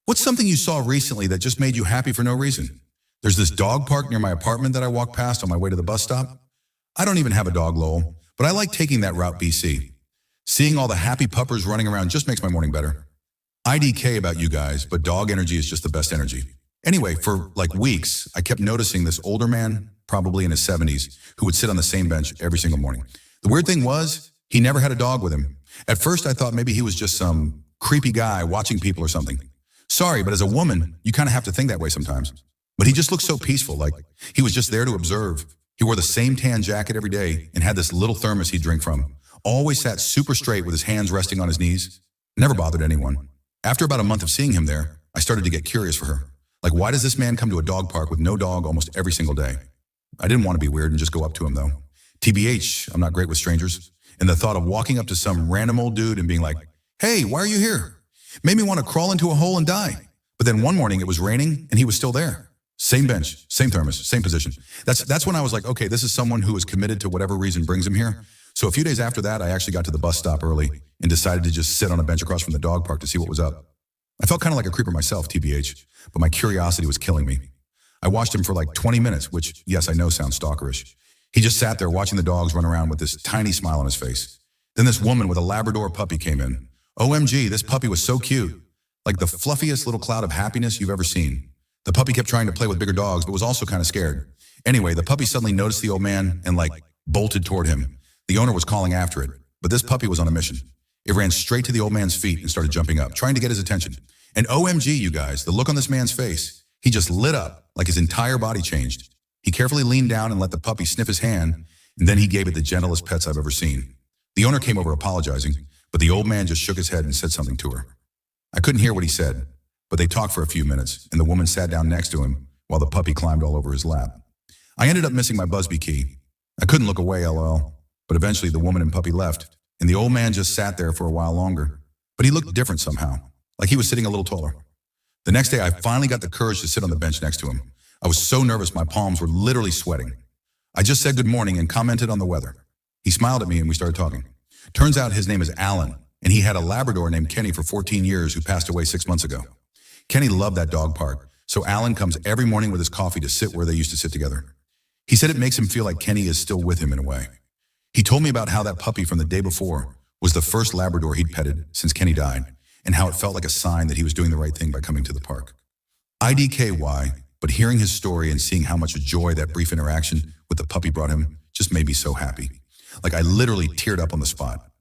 What's something you saw recently that just made you happy for no reason? There's this dog park near my apartment that I walk past on my way to the bus stop. I don't even have a dog, Lowell, but I like taking that route BC. Seeing all the happy puppers running around just makes my morning better. IDK about you guys, but dog energy is just the best energy. Anyway, for like weeks, I kept noticing this older man, probably in his 70s, who would sit on the same bench every single morning. The weird thing was, he never had a dog with him. At first, I thought maybe he was just some creepy guy watching people or something. Sorry, but as a woman, you kind of have to think that way sometimes. But he just looked so peaceful, like he was just there to observe. He wore the same tan jacket every day and had this little thermos he'd drink from. Always sat super straight with his hands resting on his knees. Never bothered anyone. After about a month of seeing him there, I started to get curious for her. Like, why does this man come to a dog park with no dog almost every single day? I didn't want to be weird and just go up to him, though. TBH, I'm not great with strangers. And the thought of walking up to some random old dude and being like, "Hey, why are you here?" made me want to crawl into a hole and die. But then one morning it was raining and he was still there. Same bench, same thermos, same position. That's when I was like, okay, this is someone who is committed to whatever reason brings him here. So a few days after that, I actually got to the bus stop early and decided to just sit on a bench across from the dog park to see what was up. I felt kind of like a creeper myself, TBH, but my curiosity was killing me. I watched him for like 20 minutes, which, yes, I know sounds stalkerish. He just sat there watching the dogs run around with this tiny smile on his face. Then this woman with a Labrador puppy came in. OMG, this puppy was so cute. Like the fluffiest little cloud of happiness you've ever seen. The puppy kept trying to play with bigger dogs, but was also kind of scared. Anyway, the puppy suddenly noticed the old man and bolted toward him. The owner was calling after it, but this puppy was on a mission. It ran straight to the old man's feet and started jumping up, trying to get his attention. And OMG, you guys, the look on this man's face, he just lit up, like his entire body changed. He carefully leaned down and let the puppy sniff his hand, and then he gave it the gentlest pets I've ever seen. The owner came over apologizing, but the old man just shook his head and said something to her. I couldn't hear what he said, but they talked for a few minutes, and the woman sat down next to him while the puppy climbed all over his lap. I ended up missing my Busby key. I couldn't look away, LOL, but eventually the woman and puppy left, and the old man just sat there for a while longer. But he looked different somehow, like he was sitting a little taller. The next day, I finally got the courage to sit on the bench next to him. I was so nervous my palms were literally sweating. I just said good morning and commented on the weather. He smiled at me and we started talking. Turns out his name is Alan, and he had a Labrador named Kenny for 14 years who passed away 6 months ago. Kenny loved that dog park, so Alan comes every morning with his coffee to sit where they used to sit together. He said it makes him feel like Kenny is still with him in a way. He told me about how that puppy from the day before was the first Labrador he'd petted since Kenny died, and how it felt like a sign that he was doing the right thing by coming to the park. IDKY, but hearing his story and seeing how much joy that brief interaction with the puppy brought him just made me so happy. Like I literally teared up on the spot.